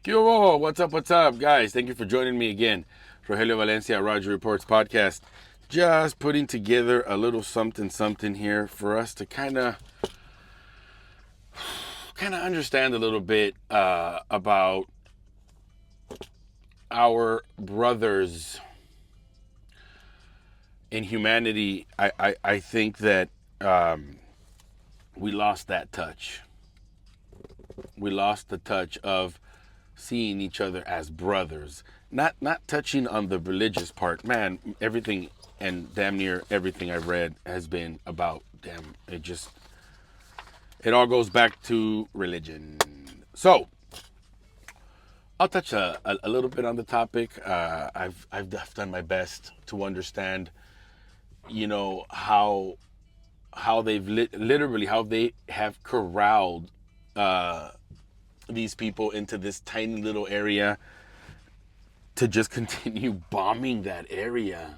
Yo, what's up, guys? Thank you for joining me again. Rogelio Valencia, Roger Reports Podcast. Just putting together a little something here for us to kind of understand a little bit about our brothers in humanity. I think that we lost that touch. We lost the touch of seeing each other as brothers, not touching on the religious part. Man, everything and damn near everything I've read has been about it all goes back to religion. So I'll touch a little bit on the topic. I've done my best to understand, how they've literally how they have corralled these people into this tiny little area to just continue bombing that area.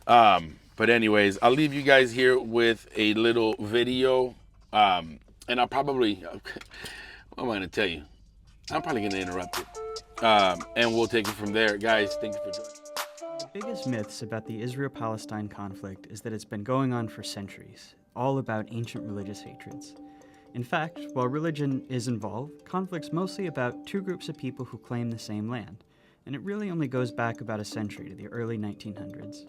But anyways, I'll leave you guys here with a little video. And I'll probably, what am I going to tell you? I'm probably going to interrupt it. And we'll take it from there. Guys, thank you for joining. The biggest myths about the Israel-Palestine conflict is that it's been going on for centuries, all about ancient religious hatreds. In fact, while religion is involved, conflict's mostly about two groups of people who claim the same land, and it really only goes back about a century to the early 1900s.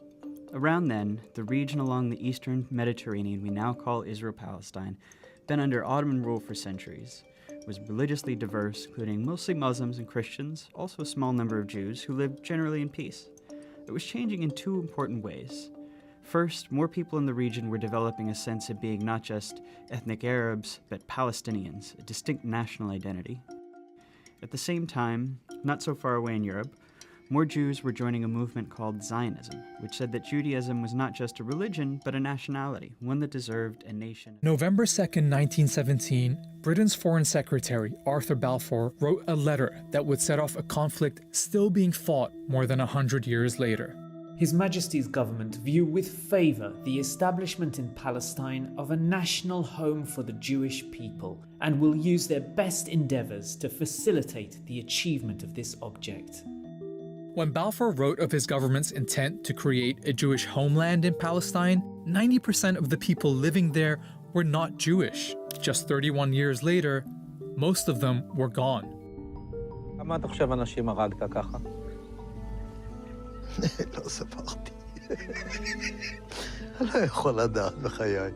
Around then, the region along the eastern Mediterranean we now call Israel-Palestine, been under Ottoman rule for centuries, was religiously diverse, including mostly Muslims and Christians, also a small number of Jews who lived generally in peace. It was changing in two important ways. First, more people in the region were developing a sense of being not just ethnic Arabs, but Palestinians, a distinct national identity. At the same time, not so far away in Europe, more Jews were joining a movement called Zionism, which said that Judaism was not just a religion, but a nationality, one that deserved a nation. November 2nd, 1917, Britain's Foreign Secretary, Arthur Balfour, wrote a letter that would set off a conflict still being fought more than 100 years later. His Majesty's government view with favour the establishment in Palestine of a national home for the Jewish people and will use their best endeavours to facilitate the achievement of this object. When Balfour wrote of his government's intent to create a Jewish homeland in Palestine, 90% of the people living there were not Jewish. Just 31 years later, most of them were gone. כמה אתה חושב אנשים הרגת ככה? לא ספרתי. אני לא יכול לדעת בחיי.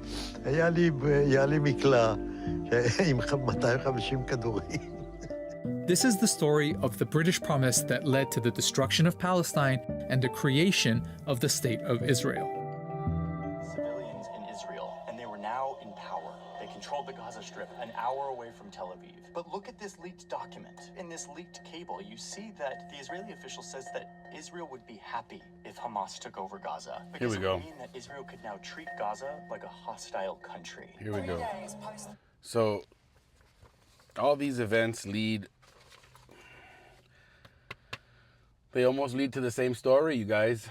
היה לי מקלע עם 250 כדורים. This is the story of the British promise that led to the destruction of Palestine and the creation of the State of Israel. Civilians in Israel, and they were now in power. They controlled the Gaza Strip, an hour away from Tel Aviv. But look at this leaked document. In this leaked cable, you see that the Israeli official says that Israel would be happy if Hamas took over Gaza. Because Here we go. It would mean that Israel could now treat Gaza like a hostile country. Here we go. So, all these events they almost lead to the same story, you guys.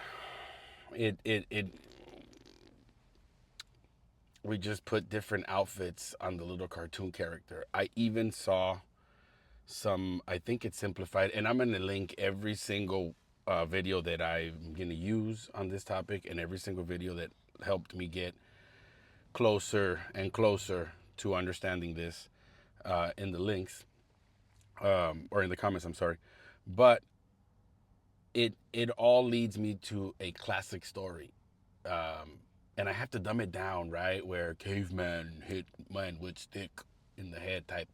We just put different outfits on the little cartoon character. I even saw some, I think it's simplified, and I'm going to link every single video that I'm going to use on this topic and every single video that helped me get closer and closer to understanding this in the links, or in the comments, I'm sorry. But it all leads me to a classic story. And I have to dumb it down, right? Where caveman hit man with stick in the head type.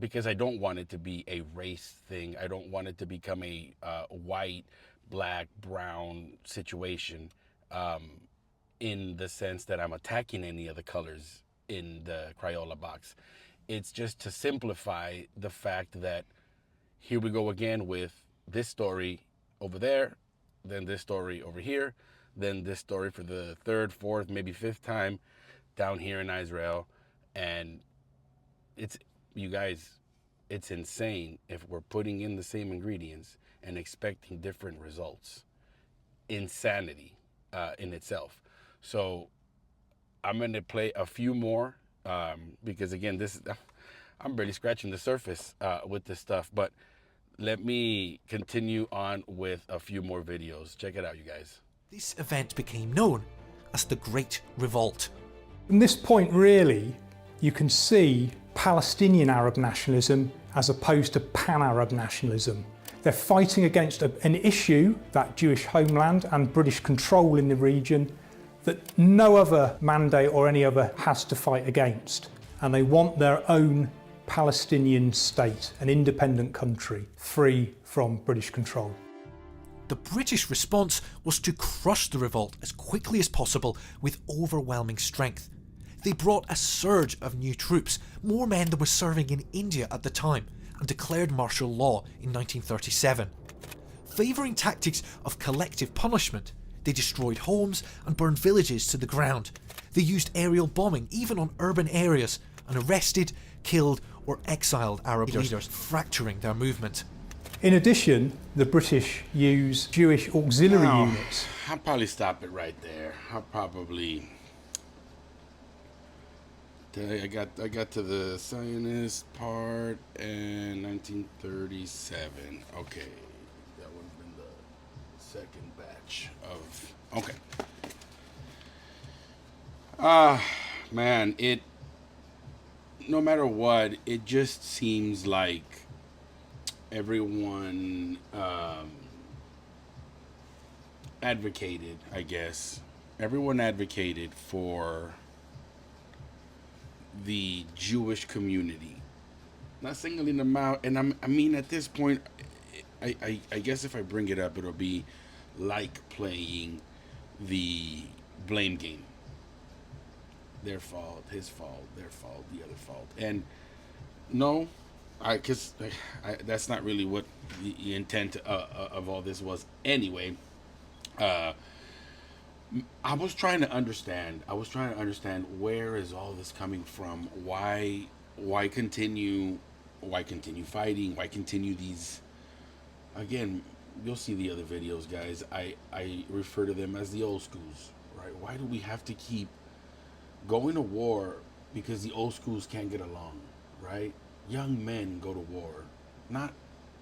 Because I don't want it to be a race thing. I don't want it to become a white, black, brown situation, in the sense that I'm attacking any of the colors in the Crayola box. It's just to simplify the fact that here we go again with this story over there, then this story over here, then this story for the third, fourth, maybe fifth time down here in Israel. And you guys, it's insane if we're putting in the same ingredients and expecting different results. Insanity in itself. So I'm going to play a few more because again, I'm barely scratching the surface with this stuff. But let me continue on with a few more videos. Check it out, you guys. This event became known as the Great Revolt. From this point, really, you can see Palestinian Arab nationalism as opposed to pan-Arab nationalism. They're fighting against an issue, that Jewish homeland and British control in the region, that no other mandate or any other has to fight against. And they want their own Palestinian state, an independent country, free from British control. The British response was to crush the revolt as quickly as possible with overwhelming strength. They brought a surge of new troops, more men than were serving in India at the time, and declared martial law in 1937. Favouring tactics of collective punishment, they destroyed homes and burned villages to the ground. They used aerial bombing even on urban areas and arrested, killed or exiled Arab leaders, fracturing their movement. In addition, the British use Jewish auxiliary units. I'll probably stop it right there. I'll probably... I got to the Zionist part in 1937. Okay, that would have been the second batch of... Okay. Man, it... No matter what, it just seems like everyone advocated, I guess. Everyone advocated for the Jewish community, not singling them out. And I mean, at this point, I guess if I bring it up, it'll be like playing the blame game. Their fault, his fault, their fault, the other fault. And no, because that's not really what the intent of all this was anyway. I was trying to understand. Where is all this coming from? Why continue fighting? Why continue these? Again, you'll see the other videos, guys. I refer to them as the old schools, right? Why do we have to keep going to war because the old schools can't get along, right? Young men go to war, not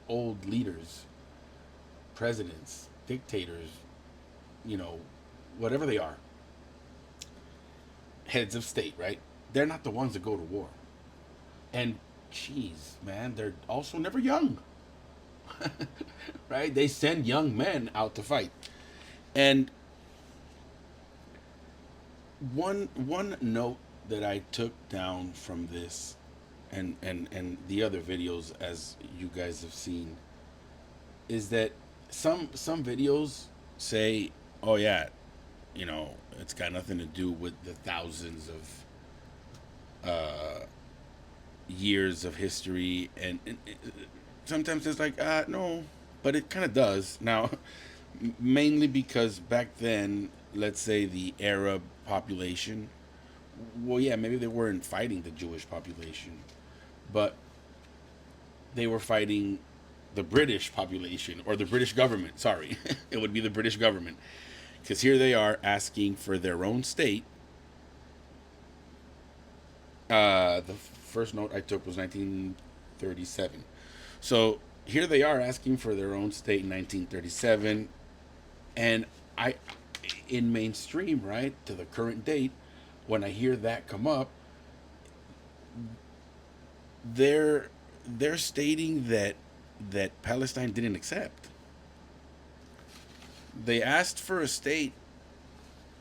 old leaders, presidents, dictators, whatever they are, heads of state, right? They're not the ones that go to war. And geez, man, they're also never young. Right? They send young men out to fight. And one note that I took down from this and the other videos, as you guys have seen, is that some videos say, oh yeah, it's got nothing to do with the thousands of years of history, and sometimes it's like, no, but it kind of does. Now, mainly because back then, let's say the Arab population, well, yeah, maybe they weren't fighting the Jewish population, but they were fighting the British population, or the British government, sorry. It would be the British government. Because here they are asking for their own state. The first note I took was 1937. So here they are asking for their own state in 1937. And in mainstream, right, to the current date, when I hear that come up, they're stating that Palestine didn't accept. They asked for a state,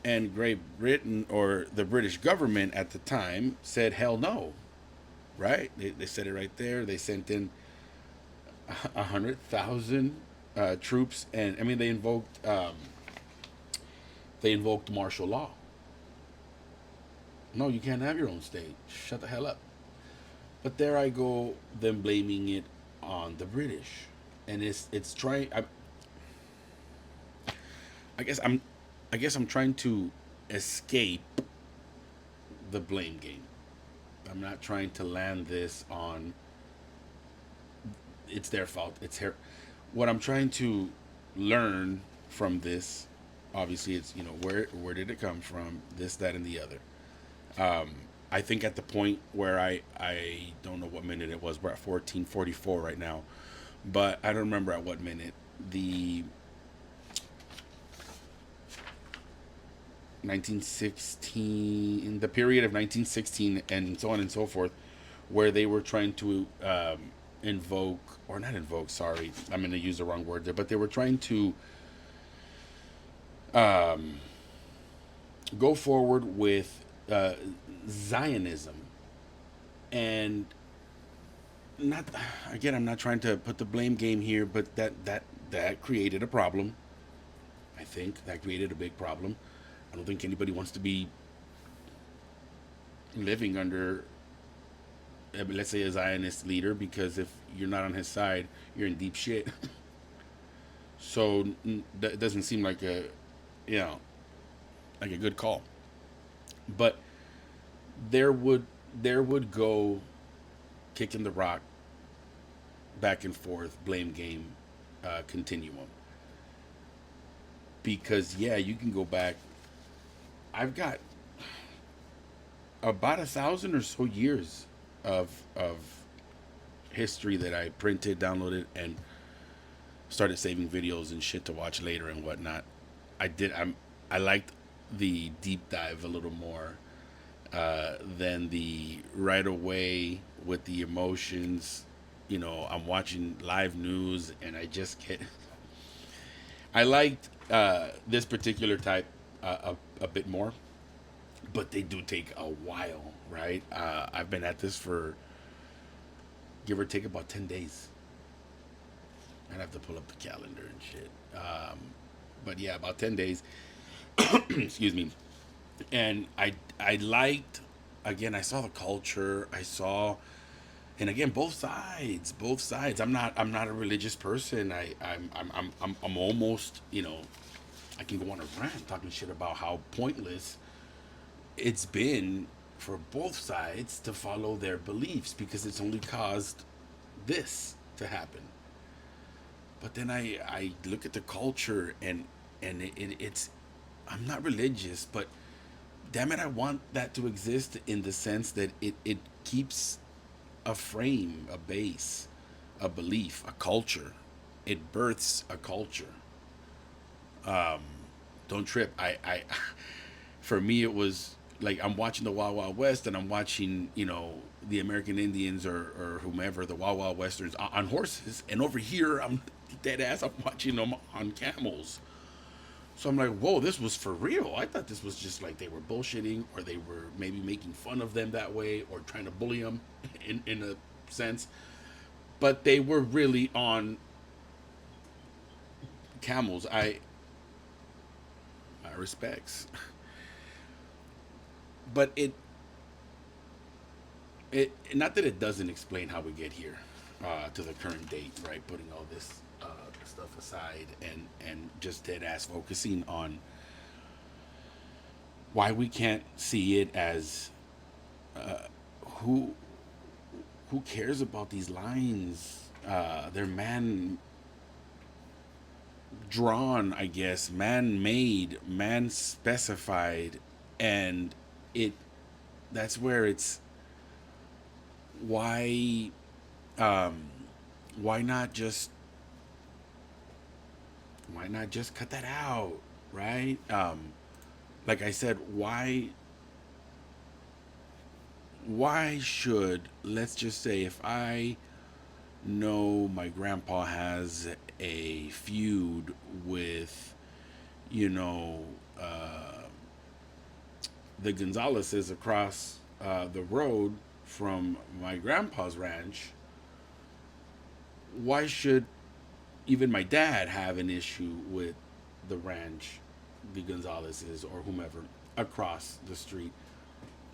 and Great Britain, or the British government at the time, said hell no. Right? They said it right there. They sent in 100,000 troops, and I mean they invoked martial law. No, you can't have your own state. Shut the hell up. But there I go, them blaming it on the British, and it's trying. I guess I'm trying to escape the blame game. I'm not trying to land this on it's their fault. It's her. What I'm trying to learn from this, obviously, it's where did it come from? This, that, and the other. I think at the point where I don't know what minute it was. We're at 14:44 right now, but I don't remember at what minute the 1916, in the period of 1916 and so on and so forth, where they were trying to invoke, or not invoke, sorry, I'm going to use the wrong word there, but they were trying to go forward with Zionism. And not, again, I'm not trying to put the blame game here, but that created a problem. I think that created a big problem. I don't think anybody wants to be living under, let's say, a Zionist leader, because if you're not on his side, you're in deep shit. So that doesn't seem like a, you know, like a good call. But there would go kicking the rock back and forth, blame game, continuum. Because yeah, you can go back. I've got about 1,000 or so years of history that I printed, downloaded, and started saving videos and shit to watch later and whatnot. I liked the deep dive a little more than the right away with the emotions. You know, I'm watching live news and I just get. I liked this particular type a bit more, but they do take a while, right? I've been at this for give or take about 10 days. I'd have to pull up the calendar and shit. But yeah, about 10 days. Excuse me. And I liked, again, I saw the culture. I saw, and again, both sides. I'm not a religious person. I'm almost, you know, I can go on a rant talking shit about how pointless it's been for both sides to follow their beliefs, because it's only caused this to happen. But then I look at the culture, and it's, I'm not religious, but damn it, I want that to exist in the sense that it keeps a frame, a base, a belief, a culture. It births a culture. Don't trip. I for me, it was like I'm watching the Wild Wild West, and I'm watching, you know, the American Indians or whomever, the Wild Wild Westerns on horses, and over here I'm dead ass, I'm watching them on camels. So I'm like, whoa, this was for real. I thought this was just like they were bullshitting, or they were maybe making fun of them that way, or trying to bully them in a sense. But they were really on camels. My respects. But it not that it doesn't explain how we get here to the current date, right? Putting all this stuff aside and just dead ass focusing on why we can't see it as who cares about these lines? They're man drawn, I guess, man made, man specified, and that's where it's why not just cut that out, right? Like I said, why should, let's just say, if I know my grandpa has a feud with, you know, the Gonzaleses across the road from my grandpa's ranch, why should even my dad have an issue with the ranch, the Gonzaleses, or whomever across the street,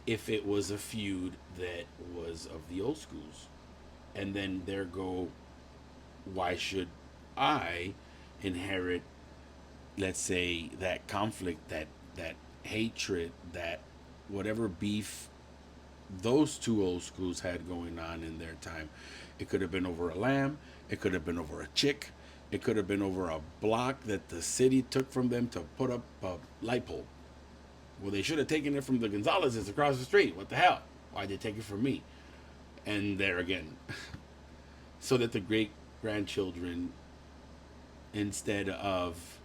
if it was a feud that was of the old schools? And then there go, why should I inherit, let's say, that conflict, that hatred, that whatever beef those two old schools had going on in their time? It could have been over a lamb, it could have been over a chick, it could have been over a block that the city took from them to put up a light pole. Well, they should have taken it from the Gonzalez's across the street. What the hell? Why'd they take it from me? And there again. So that the great grandchildren, instead of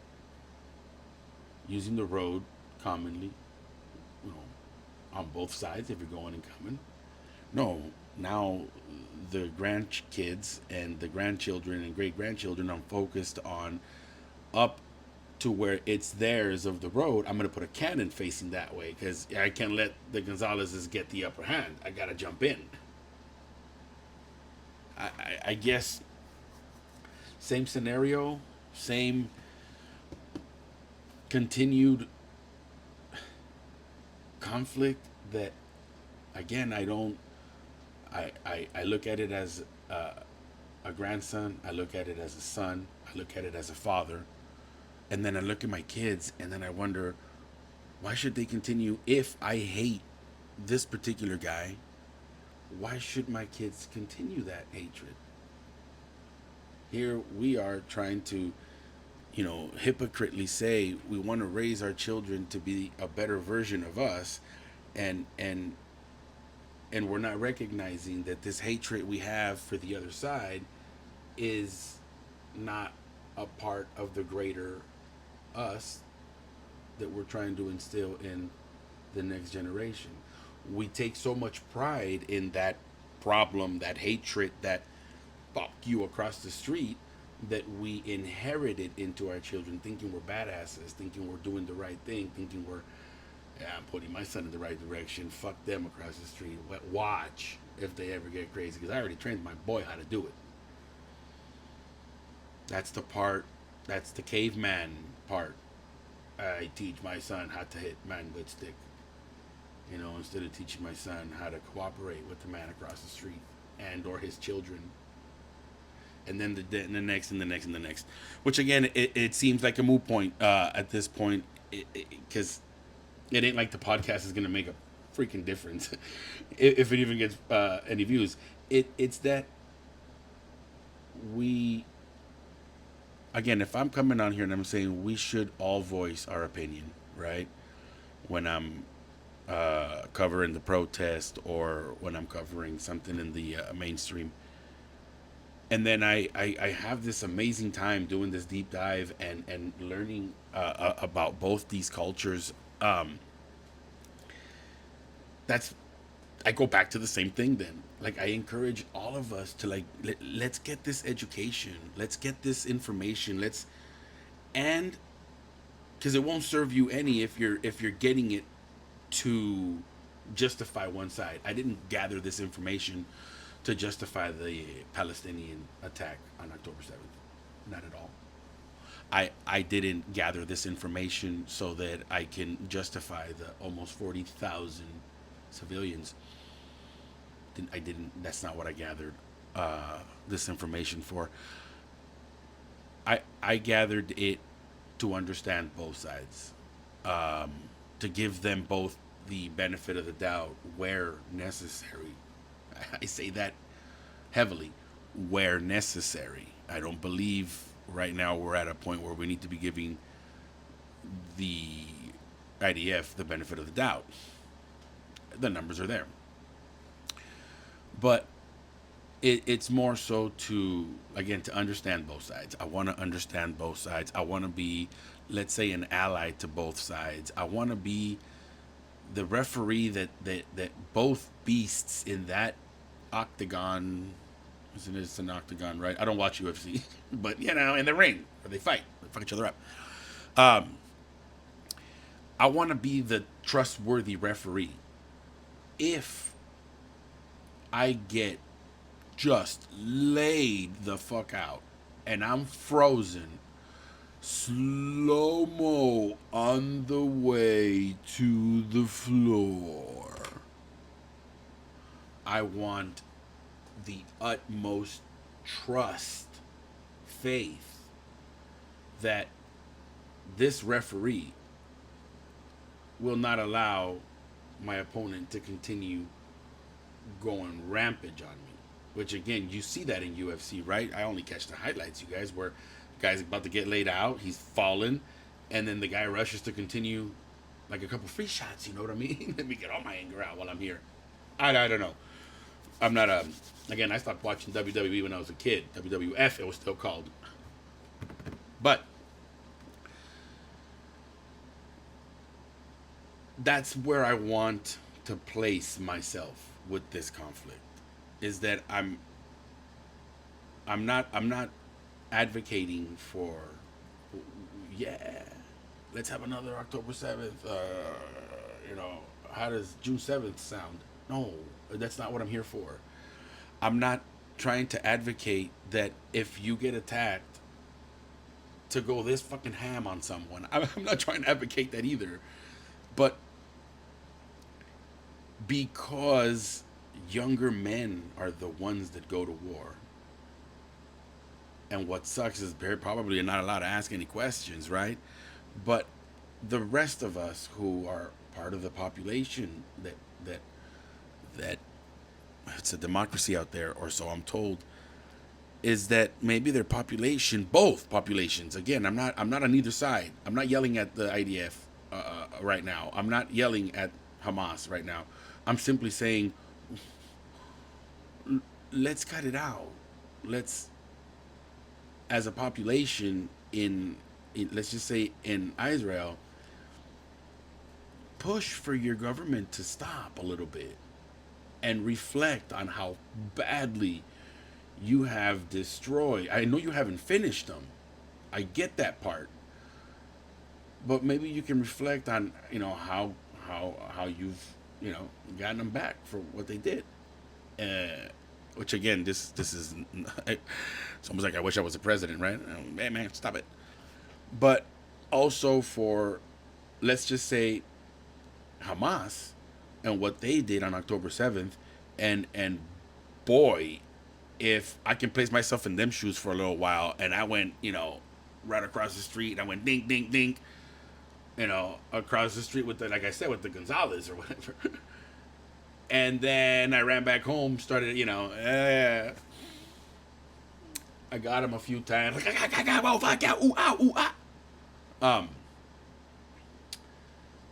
using the road commonly, you know, on both sides if you're going and coming, no, now the grandkids and the grandchildren and great grandchildren are focused on up to where it's theirs of the road. I'm going to put a cannon facing that way because I can't let the Gonzalez's get the upper hand. I got to jump in. I guess same scenario, same continued conflict that, again, I look at it as a grandson. I look at it as a son. I look at it as a father. And then I look at my kids and then I wonder, why should they continue? If I hate this particular guy, why should my kids continue that hatred? Here we are trying to, you know, hypocritically say we want to raise our children to be a better version of us, and we're not recognizing that this hatred we have for the other side is not a part of the greater us that we're trying to instill in the next generation. We take so much pride in that problem, that hatred, that fuck you across the street, that we inherit it into our children, thinking we're badasses, thinking we're doing the right thing, thinking I'm putting my son in the right direction, fuck them across the street. Watch if they ever get crazy, because I already trained my boy how to do it. That's the caveman part. I teach my son how to hit man with stick. You know, instead of teaching my son how to cooperate with the man across the street and or his children. And then the next and the next and the next. Which, again, it seems like a moot point at this point, because it ain't like the podcast is going to make a freaking difference if it even gets any views. It's that we, again, if I'm coming on here and I'm saying we should all voice our opinion, right? When I'm covering the protest or when I'm covering something in the mainstream. And then I have this amazing time doing this deep dive and learning about both these cultures. I go back to the same thing then. Like, I encourage all of us to, let's get this education. Let's get this information. And because it won't serve you any if you're getting it to justify one side. I didn't gather this information to justify the Palestinian attack on October 7th. Not at all. I didn't gather this information so that I can justify the almost 40,000 civilians. That's not what I gathered this information for. I gathered it to understand both sides. To give them both the benefit of the doubt where necessary. I say that heavily, where necessary. I don't believe right now we're at a point where we need to be giving the IDF the benefit of the doubt. The numbers are there. But it's more so to understand both sides. I want to understand both sides. I want to be, let's say, an ally to both sides. I want to be the referee that both beasts in that octagon, it's an octagon, right? I don't watch UFC, but in the ring where they fight, they fuck each other up. I want to be the trustworthy referee. If I get just laid the fuck out and I'm frozen slow-mo on the way to the floor, I want the utmost trust, faith that this referee will not allow my opponent to continue going rampage on me. Which, again, you see that in UFC, right? I only catch the highlights, you guys, where the guy's about to get laid out, he's fallen, and then the guy rushes to continue like a couple free shots. You know what I mean? Let me get all my anger out while I'm here. I don't know. I'm not again. I stopped watching WWE when I was a kid. WWF, it was still called. But that's where I want to place myself with this conflict. Is that I'm not advocating for, yeah, let's have another October 7th. You know, how does June 7th sound? No, that's not what I'm here for. I'm not trying to advocate that if you get attacked to go this fucking ham on someone. I'm not trying to advocate that either. But because younger men are the ones that go to war, and what sucks is they're probably not allowed to ask any questions, right? But the rest of us who are part of the population that it's a democracy out there, or so I'm told, is that maybe their population, both populations, again, I'm not on either side. I'm not yelling at the IDF right now. I'm not yelling at Hamas right now. I'm simply saying, let's cut it out. Let's, as a population in let's just say in Israel, push for your government to stop a little bit and reflect on how badly you have destroyed. I know you haven't finished them. I get that part. But maybe you can reflect on, you know, how you've, you know, gotten them back for what they did. Which again, this is it's almost like I wish I was the president, right? Hey man, stop it. But also for, let's just say, Hamas and what they did on October 7th, and boy, if I can place myself in them shoes for a little while, and I went, you know, right across the street, I went dink dink dink, you know, across the street with the, like I said, with the Gonzalez or whatever. And then I ran back home, started, you know, I got him a few times.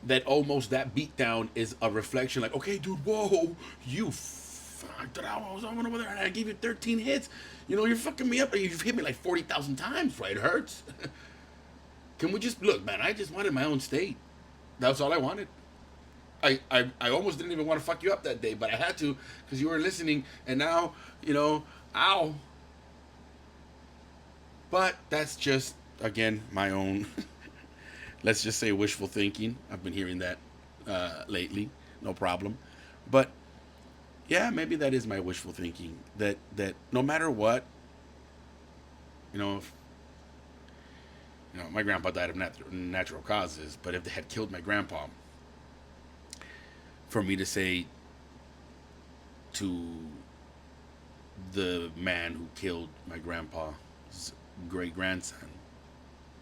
That almost, that beatdown is a reflection, like, okay, dude, whoa, you fucked it out. I was over there and I gave you 13 hits. You know, you're fucking me up. You've hit me like 40,000 times, right? It hurts. Can we just, look, man, I just wanted my own state. That's all I wanted. I almost didn't even want to fuck you up that day, but I had to because you were listening, and now, you know, ow. But that's just, again, my own, let's just say, wishful thinking. I've been hearing that lately, no problem. But yeah, maybe that is my wishful thinking, that no matter what, you know, if, you know, my grandpa died of natural causes, but if they had killed my grandpa, for me to say to the man who killed my grandpa's great-grandson,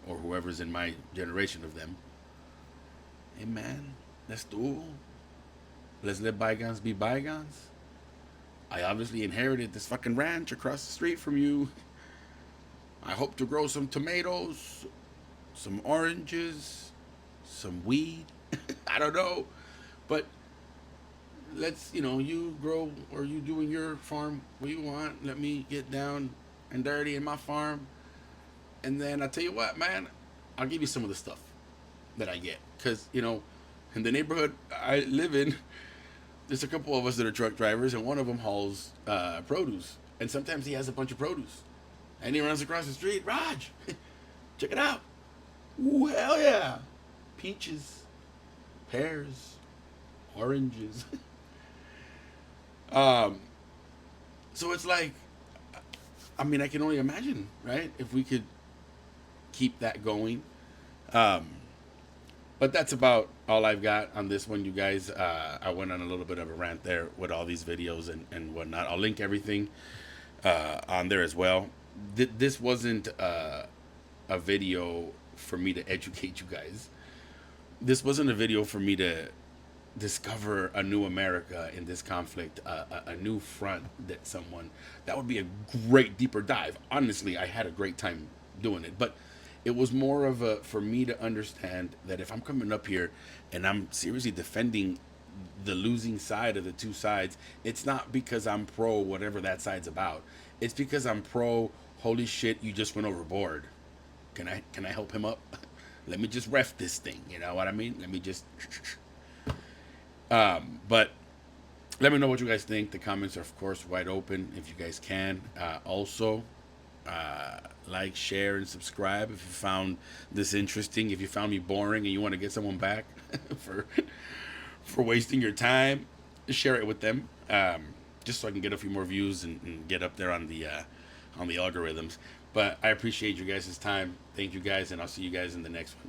or whoever's in my generation of them, hey man, let's do, let's let bygones be bygones. I obviously inherited this fucking ranch across the street from you. I hope to grow some tomatoes, some oranges, some weed. I don't know, but let's, you know, you grow, or you doing your farm what you want. Let me get down and dirty in my farm. And then I'll tell you what, man, I'll give you some of the stuff that I get. Because, you know, in the neighborhood I live in, there's a couple of us that are truck drivers, and one of them hauls produce. And sometimes he has a bunch of produce. And he runs across the street, Raj, check it out. Ooh, hell yeah. Peaches, pears, oranges. So it's like, I mean, I can only imagine, right? If we could keep that going. But that's about all I've got on this one, you guys. I went on a little bit of a rant there with all these videos and whatnot. I'll link everything on there as well. This wasn't a video for me to educate you guys. This wasn't a video for me to discover a new America in this conflict, a new front that would be a great deeper dive. Honestly, I had a great time doing it, but It was more of a for me to understand that if I'm coming up here and I'm seriously defending the losing side of the two sides, it's not because I'm pro whatever that side's about. It's because I'm pro holy shit, you just went overboard. Can I help him up? Let me just ref this thing, you know what I mean? Let me just but let me know what you guys think. The comments are of course wide open if you guys can. Also like, share, and subscribe if you found this interesting. If you found me boring and you want to get someone back for wasting your time, share it with them, just so I can get a few more views and get up there on the algorithms. But I appreciate you guys' time. Thank you guys, and I'll see you guys in the next one.